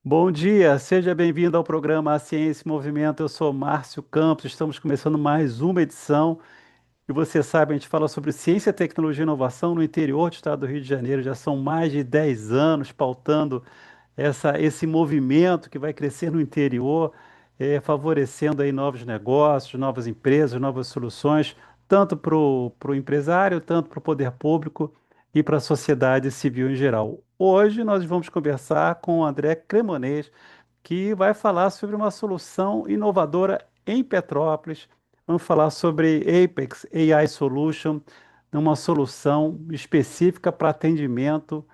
Bom dia, seja bem-vindo ao programa A Ciência em Movimento. Eu sou Márcio Campos, estamos começando mais uma edição. E você sabe, a gente fala sobre ciência, tecnologia e inovação no interior do estado do Rio de Janeiro. Já são mais de 10 anos pautando esse movimento que vai crescer no interior, favorecendo aí novos negócios, novas empresas, novas soluções, tanto para o empresário, tanto para o poder público e para a sociedade civil em geral. Hoje nós vamos conversar com o André Cremonês, que vai falar sobre uma solução inovadora em Petrópolis. Vamos falar sobre Apex AI Solution, uma solução específica para atendimento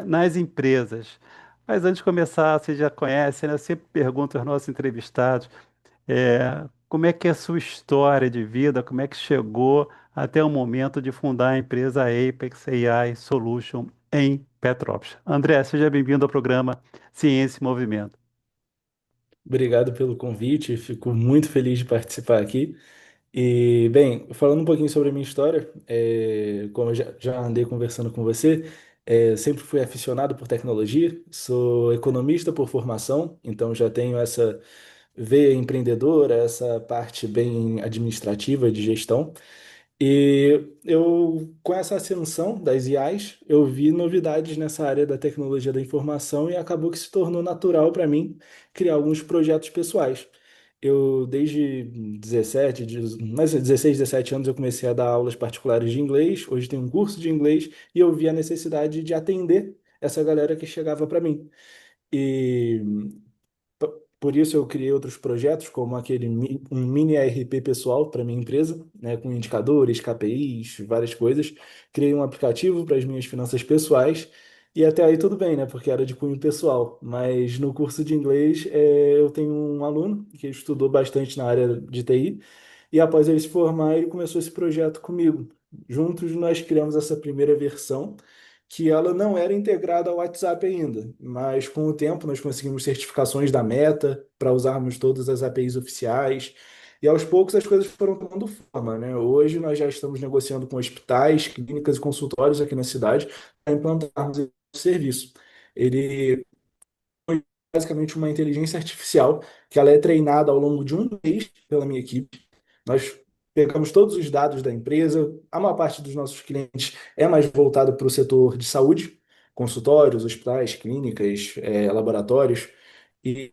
nas empresas. Mas antes de começar, você já conhece, né? Eu sempre pergunto aos nossos entrevistados, como é que é a sua história de vida, como é que chegou até o momento de fundar a empresa Apex AI Solution em Petrópolis. André, seja bem-vindo ao programa Ciência e Movimento. Obrigado pelo convite, fico muito feliz de participar aqui. E, bem, falando um pouquinho sobre a minha história, como eu já andei conversando com você, sempre fui aficionado por tecnologia, sou economista por formação, então já tenho essa veia empreendedora, essa parte bem administrativa de gestão. E eu, com essa ascensão das IAs, eu vi novidades nessa área da tecnologia da informação e acabou que se tornou natural para mim criar alguns projetos pessoais. Eu, desde 17, mais 16, 17 anos, eu comecei a dar aulas particulares de inglês. Hoje tenho um curso de inglês e eu vi a necessidade de atender essa galera que chegava para mim. E por isso eu criei outros projetos, como um mini ARP pessoal para minha empresa, né, com indicadores, KPIs, várias coisas. Criei um aplicativo para as minhas finanças pessoais e até aí tudo bem, né, porque era de cunho pessoal. Mas no curso de inglês eu tenho um aluno que estudou bastante na área de TI e após ele se formar ele começou esse projeto comigo. Juntos nós criamos essa primeira versão que ela não era integrada ao WhatsApp ainda, mas com o tempo nós conseguimos certificações da Meta para usarmos todas as APIs oficiais, e aos poucos as coisas foram tomando forma, né? Hoje nós já estamos negociando com hospitais, clínicas e consultórios aqui na cidade para implantarmos esse serviço. Ele é basicamente uma inteligência artificial que ela é treinada ao longo de um mês pela minha equipe. Nós pegamos todos os dados da empresa, a maior parte dos nossos clientes é mais voltado para o setor de saúde, consultórios, hospitais, clínicas, laboratórios, e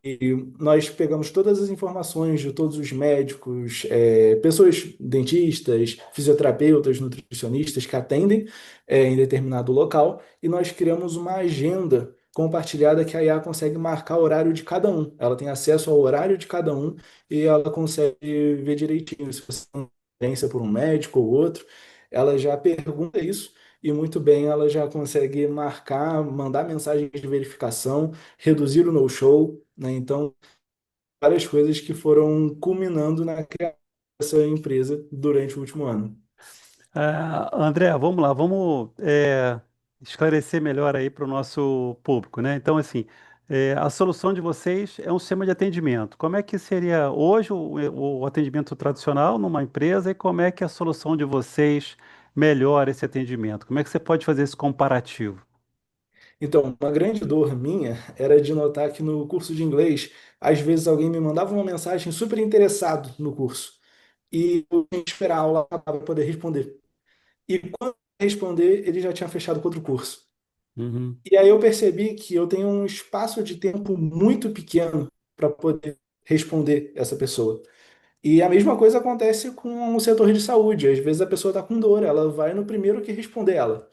nós pegamos todas as informações de todos os médicos, pessoas, dentistas, fisioterapeutas, nutricionistas que atendem em determinado local, e nós criamos uma agenda compartilhada que a IA consegue marcar o horário de cada um. Ela tem acesso ao horário de cada um e ela consegue ver direitinho se você tem preferência por um médico ou outro. Ela já pergunta isso e muito bem ela já consegue marcar, mandar mensagens de verificação, reduzir o no-show, né? Então, várias coisas que foram culminando na criação dessa empresa durante o último ano. André, vamos lá, vamos esclarecer melhor aí para o nosso público, né? Então, assim, a solução de vocês é um sistema de atendimento. Como é que seria hoje o atendimento tradicional numa empresa e como é que a solução de vocês melhora esse atendimento? Como é que você pode fazer esse comparativo? Então, uma grande dor minha era de notar que no curso de inglês, às vezes alguém me mandava uma mensagem super interessado no curso e eu tinha que esperar a aula acabar para poder responder. E quando eu responder, ele já tinha fechado com outro curso. Uhum. E aí eu percebi que eu tenho um espaço de tempo muito pequeno para poder responder essa pessoa. E a mesma coisa acontece com o setor de saúde. Às vezes a pessoa está com dor, ela vai no primeiro que responder ela.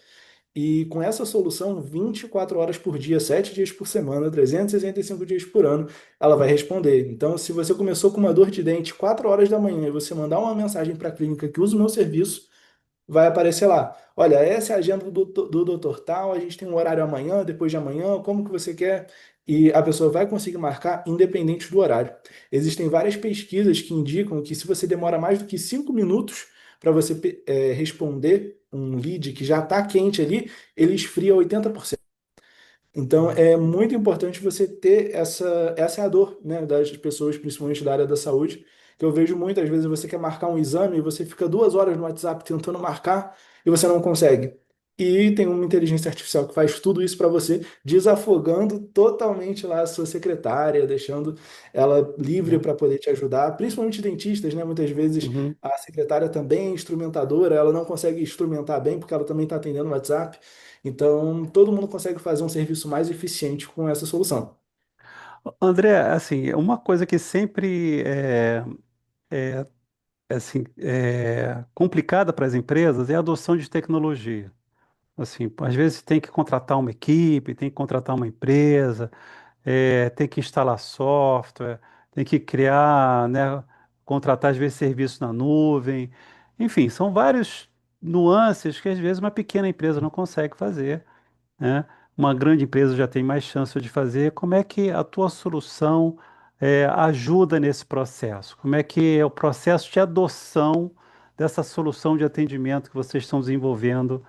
E com essa solução, 24 horas por dia, 7 dias por semana, 365 dias por ano, ela vai responder. Então, se você começou com uma dor de dente 4 horas da manhã e você mandar uma mensagem para a clínica que usa o meu serviço, vai aparecer lá. Olha, essa é a agenda do doutor tal, a gente tem um horário amanhã, depois de amanhã, como que você quer? E a pessoa vai conseguir marcar independente do horário. Existem várias pesquisas que indicam que se você demora mais do que 5 minutos para você responder um lead que já está quente ali, ele esfria 80%. Então, é muito importante você ter essa é a dor, né, das pessoas, principalmente da área da saúde, que eu vejo muitas vezes você quer marcar um exame e você fica 2 horas no WhatsApp tentando marcar e você não consegue. e tem uma inteligência artificial que faz tudo isso para você, desafogando totalmente lá a sua secretária, deixando ela livre É. para poder te ajudar, principalmente dentistas, né? Muitas vezes Uhum. a secretária também é instrumentadora, ela não consegue instrumentar bem porque ela também está atendendo o WhatsApp. Então, todo mundo consegue fazer um serviço mais eficiente com essa solução. André, assim, uma coisa que sempre assim, é complicada para as empresas é a adoção de tecnologia. Assim, às vezes tem que contratar uma equipe, tem que contratar uma empresa, tem que instalar software, tem que criar, né, contratar às vezes serviços na nuvem. Enfim, são vários nuances que às vezes uma pequena empresa não consegue fazer, né? Uma grande empresa já tem mais chance de fazer. Como é que a tua solução ajuda nesse processo? Como é que é o processo de adoção dessa solução de atendimento que vocês estão desenvolvendo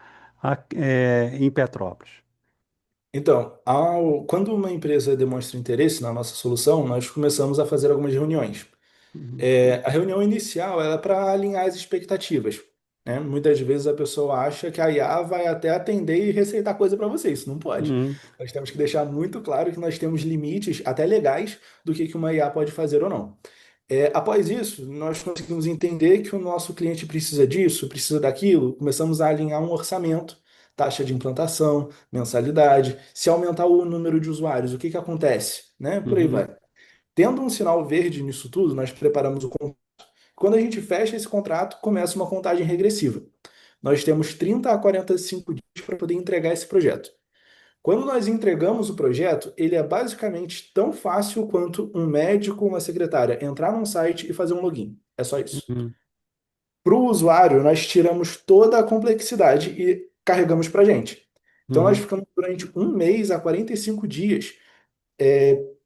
em Petrópolis? Então, quando uma empresa demonstra interesse na nossa solução, nós começamos a fazer algumas reuniões. Uhum, A reunião inicial era para alinhar as expectativas, né? Muitas vezes a pessoa acha que a IA vai até atender e receitar coisa para você. Isso não pode. uhum, Nós temos que deixar muito claro que nós temos limites, até legais, do que uma IA pode fazer ou não. Após isso, nós conseguimos entender que o nosso cliente precisa disso, precisa daquilo, começamos a alinhar um orçamento, taxa de implantação, mensalidade. Se aumentar o número de usuários, o que que acontece? Né? Por aí uhum, vai. Tendo um sinal verde nisso tudo, nós preparamos o contrato. Quando a gente fecha esse contrato, começa uma contagem regressiva. Nós temos 30 a 45 dias para poder entregar esse projeto. Quando nós entregamos o projeto, ele é basicamente tão fácil quanto um médico ou uma secretária entrar num site e fazer um login. É só isso. uhum, Para o usuário, nós tiramos toda a complexidade e carregamos para a gente. Então, nós uhum, ficamos durante um mês a 45 dias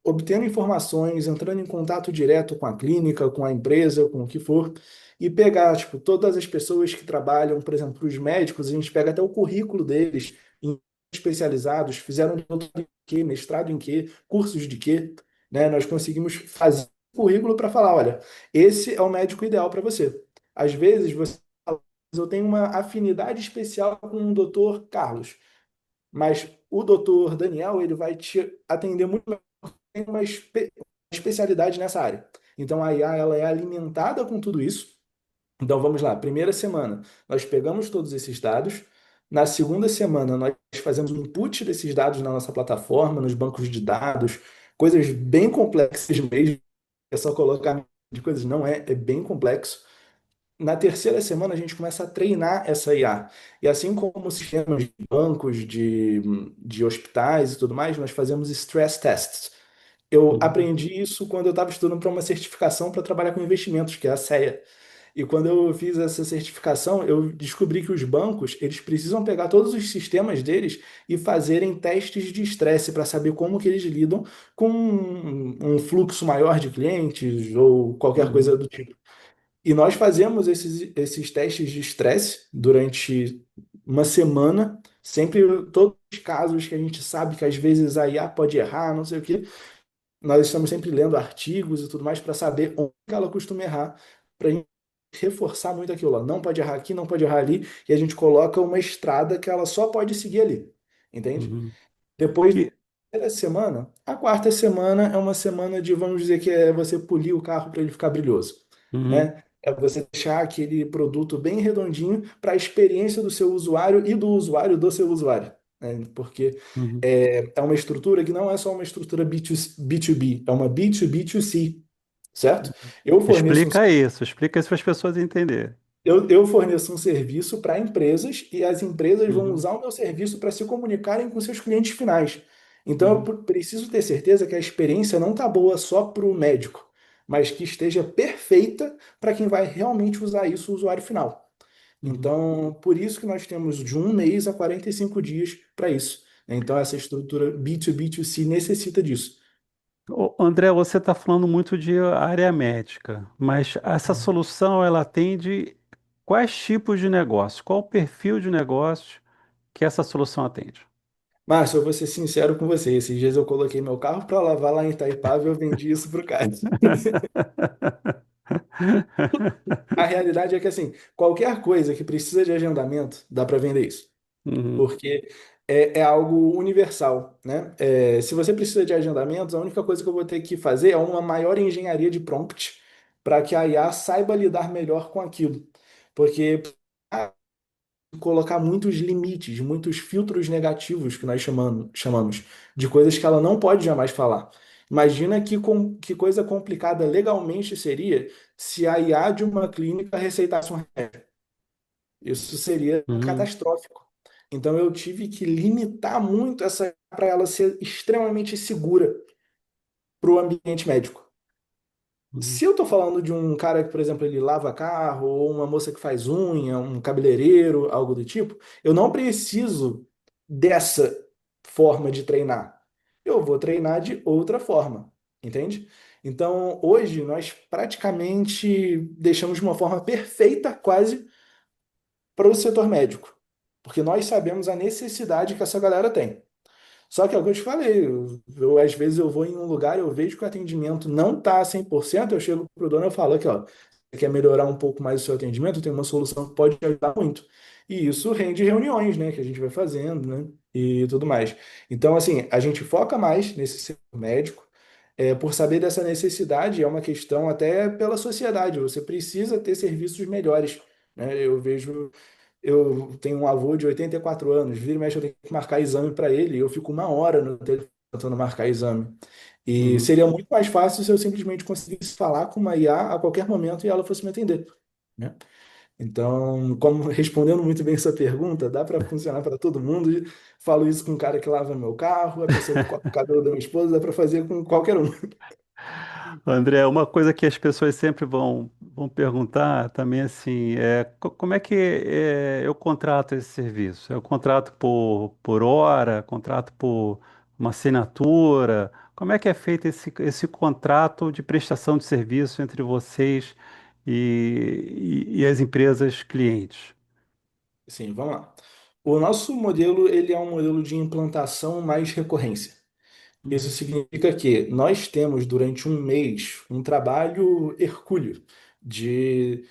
obtendo informações, entrando em contato direto com a clínica, com a empresa, com o que for, e pegar, tipo, todas as pessoas que trabalham, por exemplo, os médicos, a gente pega até o currículo deles, em especializados, fizeram doutorado em quê, mestrado em quê, cursos de quê, né? Nós conseguimos fazer o currículo para falar, olha, esse é o médico ideal para você. Às vezes você fala, eu tenho uma afinidade especial com o doutor Carlos, mas o doutor Daniel, ele vai te atender muito tem especialidade nessa área. Então a IA ela é alimentada com tudo isso. Então vamos lá, primeira semana nós pegamos todos esses dados. Na segunda semana nós fazemos o input desses dados na nossa plataforma, nos bancos de dados, coisas bem complexas mesmo. É só colocar de coisas, não é, é bem complexo. Na terceira semana a gente começa a treinar essa IA. E assim como sistemas de bancos, de hospitais e tudo mais, nós fazemos stress tests. Eu uhum, aprendi isso quando eu estava estudando para uma certificação para trabalhar com investimentos, que é a CEA. E quando eu fiz essa certificação, eu descobri que os bancos, eles precisam pegar todos os sistemas deles e fazerem testes de estresse para saber como que eles lidam com um fluxo maior de clientes ou qualquer coisa uhum, do tipo. E nós fazemos esses testes de estresse durante uma semana, sempre todos os casos que a gente sabe que às vezes a IA pode errar, não sei o quê, nós estamos sempre lendo artigos e tudo mais para saber onde que ela costuma errar, para a gente reforçar muito aquilo. Ó. Não pode errar aqui, não pode errar ali, e a gente coloca uma estrada que ela só pode seguir ali. Entende? uhum. Depois E- da semana, a quarta semana é uma semana de, vamos dizer que é você polir o carro para ele ficar brilhoso, uhum, né? É você deixar aquele produto bem redondinho para a experiência do seu usuário e do seu usuário, né? Porque uhum. é uma estrutura que não é só uma estrutura B2B, é uma B2B2C, certo? Eu forneço um Explica isso para as pessoas entenderem. eu forneço um serviço para empresas e as empresas vão Uhum, usar o meu serviço para se comunicarem com seus clientes finais. Então, eu uhum, preciso ter certeza que a experiência não está boa só para o médico, mas que esteja perfeita para quem vai realmente usar isso, o usuário final. uhum. Então, por isso que nós temos de um mês a 45 dias para isso. Então, essa estrutura B2B2C necessita disso. André, você está falando muito de área médica, mas essa solução ela atende quais tipos de negócio? Qual o perfil de negócio que essa solução atende? Márcio, eu vou ser sincero com você. Esses dias eu coloquei meu carro para lavar lá em Itaipava e eu vendi isso pro cara. A realidade é que, assim, qualquer coisa que precisa de agendamento, dá para vender isso. Uhum, porque é algo universal, né? Se você precisa de agendamentos, a única coisa que eu vou ter que fazer é uma maior engenharia de prompt para que a IA saiba lidar melhor com aquilo. Porque colocar muitos limites, muitos filtros negativos que nós chamamos de coisas que ela não pode jamais falar. Imagina que coisa complicada legalmente seria se a IA de uma clínica receitasse um remédio. Isso seria uhum, catastrófico. Então eu tive que limitar muito essa para ela ser extremamente segura para o ambiente médico. uhum, Se eu tô falando de um cara que, por exemplo, ele lava carro, ou uma moça que faz unha, um cabeleireiro, algo do tipo, eu não preciso dessa forma de treinar. Eu vou treinar de outra forma, entende? Então, hoje, nós praticamente deixamos de uma forma perfeita, quase, para o setor médico, porque nós sabemos a necessidade que essa galera tem. Só que é o que eu te falei, às vezes eu vou em um lugar, eu vejo que o atendimento não está 100%, eu chego pro dono e falo aqui, ó, você quer melhorar um pouco mais o seu atendimento? Tem uma solução que pode te ajudar muito. E isso rende reuniões, né, que a gente vai fazendo, né, e tudo mais. Então, assim, a gente foca mais nesse setor médico, por saber dessa necessidade, é uma questão até pela sociedade, você precisa ter serviços melhores, né? Eu tenho um avô de 84 anos, vira e mexe eu tenho que marcar exame para ele, e eu fico uma hora no telefone tentando marcar exame. E uhum. seria muito mais fácil se eu simplesmente conseguisse falar com uma IA a qualquer momento e ela fosse me atender, né? Então, como respondendo muito bem essa pergunta, dá para funcionar para todo mundo. E falo isso com o cara que lava meu carro, a pessoa que corta o cabelo da minha esposa, dá para fazer com qualquer um. André, uma coisa que as pessoas sempre vão perguntar também assim, como é que eu contrato esse serviço? Eu contrato por hora, contrato por uma assinatura? Como é que é feito esse contrato de prestação de serviço entre vocês e as empresas clientes? Sim, vamos lá. O nosso modelo, ele é um modelo de implantação mais recorrência. Isso Uhum, significa que nós temos durante um mês um trabalho hercúleo de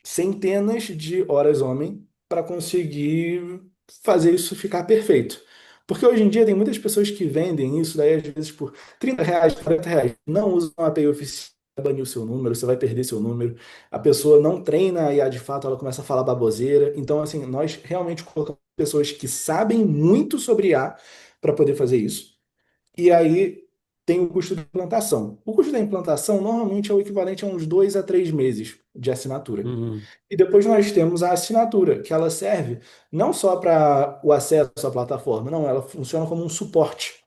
centenas de horas homem para conseguir fazer isso ficar perfeito. Porque hoje em dia tem muitas pessoas que vendem isso daí às vezes por R$ 30, R$ 40. Não usam a API oficial, vai banir o seu número, você vai perder seu número. A pessoa não treina e de fato ela começa a falar baboseira. Então, assim, nós realmente colocamos pessoas que sabem muito sobre IA para poder fazer isso. E aí tem o custo de implantação. O custo da implantação normalmente é o equivalente a uns 2 a 3 meses de assinatura. uhum, E depois nós temos a assinatura, que ela serve não só para o acesso à plataforma, não, ela funciona como um suporte.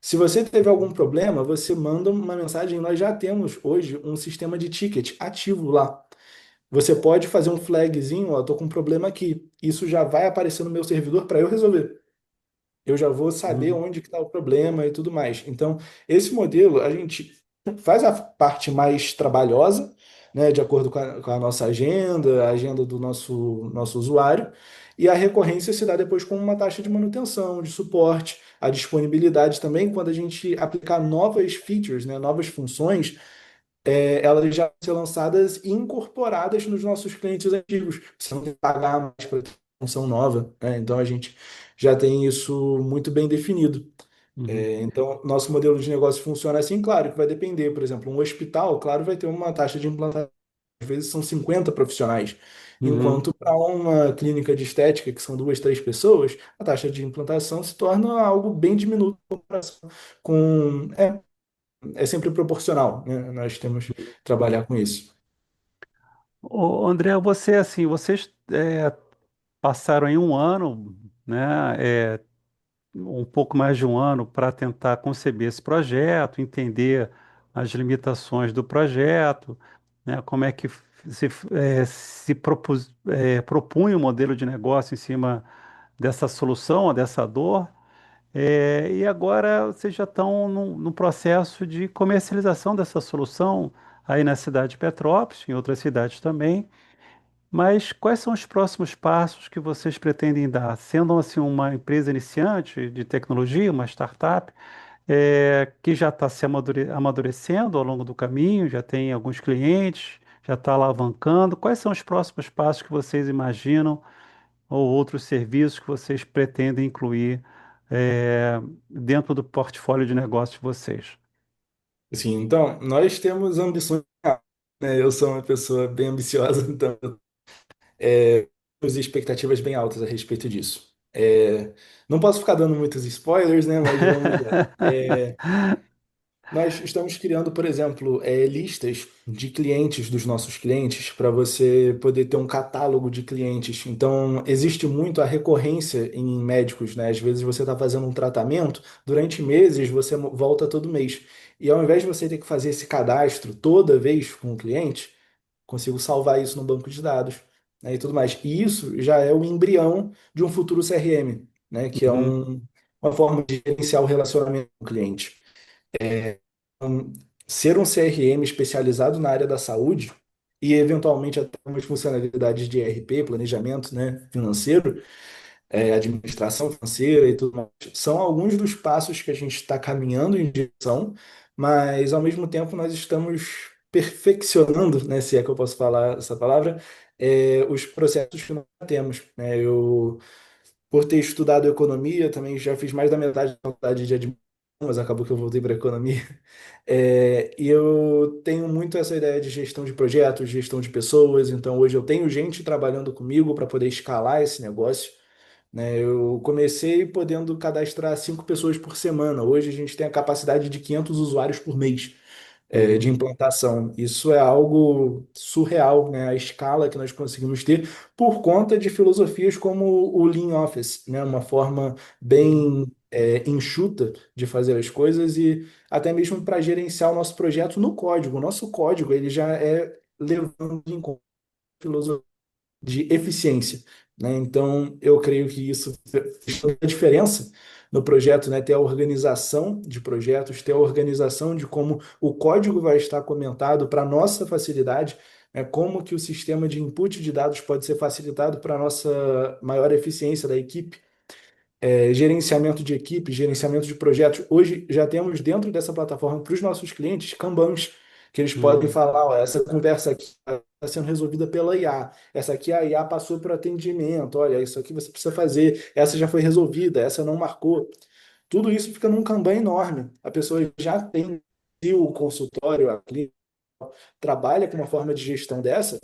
Se você teve algum problema, você manda uma mensagem. Nós já temos hoje um sistema de ticket ativo lá. Você pode fazer um flagzinho, ó, tô com um problema aqui. Isso já vai aparecer no meu servidor para eu resolver. Eu já vou saber uhum, onde que está o problema e tudo mais. Então, esse modelo, a gente faz a parte mais trabalhosa, né, de acordo com a nossa agenda, a agenda do nosso usuário, e a recorrência se dá depois com uma taxa de manutenção, de suporte, a disponibilidade também, quando a gente aplicar novas features, né, novas funções, elas já vão ser lançadas e incorporadas nos nossos clientes antigos. Você não tem que pagar mais para ter função nova, né? Então a gente já tem isso muito bem definido. uhum, Então, nosso modelo de negócio funciona assim, claro, que vai depender, por exemplo, um hospital, claro, vai ter uma taxa de implantação, às vezes são 50 profissionais, uhum. enquanto para uma clínica de estética, que são duas, três pessoas, a taxa de implantação se torna algo bem diminuto em comparação com. É sempre proporcional, né? Nós temos que trabalhar com isso. Ô, André, vocês passaram aí um ano, né? Um pouco mais de um ano para tentar conceber esse projeto, entender as limitações do projeto, né? Como é que propunha o modelo de negócio em cima dessa solução, dessa dor. E agora vocês já estão no processo de comercialização dessa solução aí na cidade de Petrópolis, em outras cidades também. Mas quais são os próximos passos que vocês pretendem dar? Sendo assim uma empresa iniciante de tecnologia, uma startup, que já está se amadurecendo ao longo do caminho, já tem alguns clientes, já está alavancando. Quais são os próximos passos que vocês imaginam ou outros serviços que vocês pretendem incluir dentro do portfólio de negócio de vocês? Assim, então, nós temos ambições, né? Eu sou uma pessoa bem ambiciosa, então temos expectativas bem altas a respeito disso. Não posso ficar dando muitos spoilers, né? Mas vamos lá. Nós estamos criando, por exemplo, listas de clientes dos nossos clientes para você poder ter um catálogo de clientes. Então, existe muito a recorrência em médicos, né? Às vezes você está fazendo um tratamento, durante meses você volta todo mês. E ao invés de você ter que fazer esse cadastro toda vez com o cliente, consigo salvar isso no banco de dados, né, e tudo mais. E isso já é o embrião de um futuro CRM, né? Que é Uhum, uma forma de gerenciar o relacionamento com o cliente. um- Ser um CRM especializado na área da saúde e eventualmente até umas funcionalidades de ERP, planejamento, né, financeiro, administração financeira e tudo mais, são alguns dos passos que a gente está caminhando em direção, mas ao mesmo tempo nós estamos perfeccionando, né, se é que eu posso falar essa palavra, os processos que nós temos, né? Eu, por ter estudado economia, também já fiz mais da metade da faculdade de administração, mas acabou que eu voltei para economia. E eu tenho muito essa ideia de gestão de projetos, gestão de pessoas. Então, hoje eu tenho gente trabalhando comigo para poder escalar esse negócio, né? Eu comecei podendo cadastrar 5 pessoas por semana. Hoje a gente tem a capacidade de 500 usuários por mês, de uhum, implantação. Isso é algo surreal, né? A escala que nós conseguimos ter por conta de filosofias como o Lean Office, né? Uma forma uhum. bem enxuta de fazer as coisas e até mesmo para gerenciar o nosso projeto no código. O nosso código ele já é levando em conta de eficiência, né? Então, eu creio que isso fez toda a diferença no projeto, né? Ter a organização de projetos, ter a organização de como o código vai estar comentado para nossa facilidade, né? Como que o sistema de input de dados pode ser facilitado para nossa maior eficiência da equipe, gerenciamento de equipe, gerenciamento de projetos. Hoje já temos dentro dessa plataforma para os nossos clientes Kanbans, que eles podem Uhum. falar, ó, essa conversa aqui está sendo resolvida pela IA, essa aqui a IA passou para atendimento, olha, isso aqui você precisa fazer, essa já foi resolvida, essa não marcou. Tudo isso fica num Kanban enorme. A pessoa já tem o consultório, a clínica, trabalha com uma forma de gestão dessa,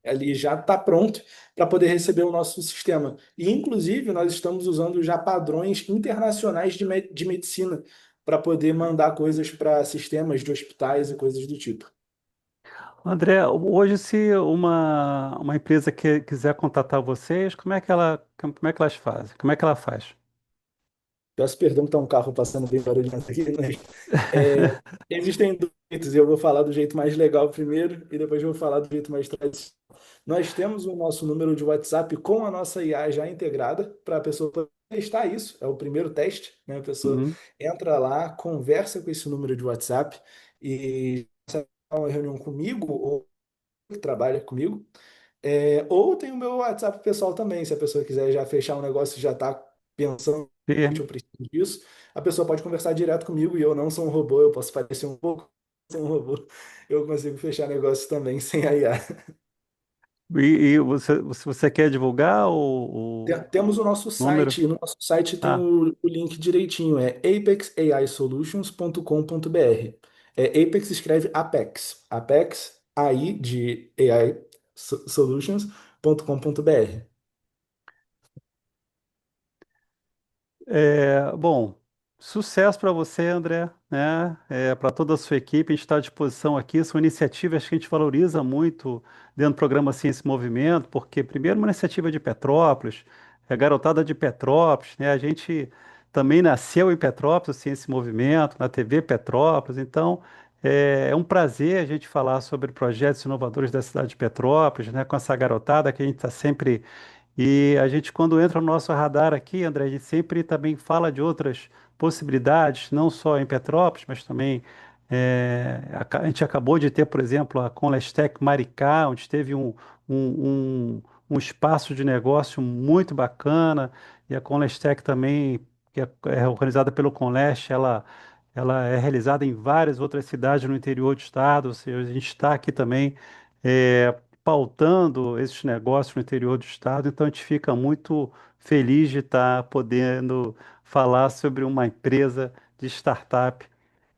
ali já está pronto para poder receber o nosso sistema. E, inclusive, nós estamos usando já padrões internacionais de medicina para poder mandar coisas para sistemas de hospitais e coisas do tipo. André, hoje se uma empresa quiser contatar vocês, como é que elas fazem? Como é que ela faz? Peço perdão que está um carro passando bem barulhento aqui, mas é, existem dois jeitos, e eu vou falar do jeito mais legal primeiro e depois eu vou falar do jeito mais tradicional. Nós temos o nosso número de WhatsApp com a nossa IA já integrada para a pessoa poder testar isso. É o primeiro teste, né? A pessoa Uhum. entra lá, conversa com esse número de WhatsApp e faz uma reunião comigo ou que trabalha comigo. Ou tem o meu WhatsApp pessoal também, se a pessoa quiser já fechar um negócio e já está pensando, Firme. eu preciso disso, a pessoa pode conversar direto comigo e eu não sou um robô, eu posso parecer um pouco ser um robô, eu consigo fechar negócio também sem a IA. E você quer divulgar Temos o nosso o número? site, e no nosso site tem Ah, o link direitinho, é apexaisolutions.com.br. Apex escreve Apex, Apex AI de AI Solutions.com.br. bom, sucesso para você, André, né? Para toda a sua equipe, a gente está à disposição aqui. São iniciativas que a gente valoriza muito dentro do programa Ciência e Movimento, porque, primeiro, uma iniciativa de Petrópolis, é a garotada de Petrópolis, né? A gente também nasceu em Petrópolis, Ciência e Movimento, na TV Petrópolis, então é um prazer a gente falar sobre projetos inovadores da cidade de Petrópolis, né? Com essa garotada que a gente está sempre e a gente, quando entra no nosso radar aqui, André, a gente sempre também fala de outras possibilidades, não só em Petrópolis, mas também a gente acabou de ter, por exemplo, a Conlestec Maricá, onde teve um espaço de negócio muito bacana, e a Conlestec também, que é organizada pelo Conleste, ela é realizada em várias outras cidades no interior do estado, ou seja, a gente está aqui também. pautando esses negócios no interior do estado. Então a gente fica muito feliz de estar podendo falar sobre uma empresa de startup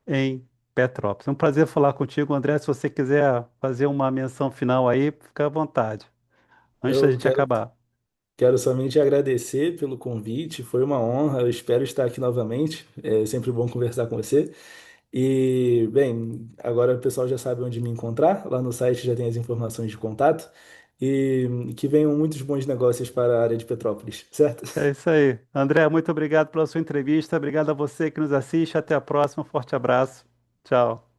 em Petrópolis. É um prazer falar contigo, André. Se você quiser fazer uma menção final aí, fica à vontade, antes da Eu gente acabar. quero somente agradecer pelo convite, foi uma honra, eu espero estar aqui novamente, é sempre bom conversar com você. E, bem, agora o pessoal já sabe onde me encontrar, lá no site já tem as informações de contato, e que venham muitos bons negócios para a área de Petrópolis, certo? É isso aí. André, muito obrigado pela sua entrevista. Obrigado a você que nos assiste. Até a próxima. Um forte abraço. Tchau.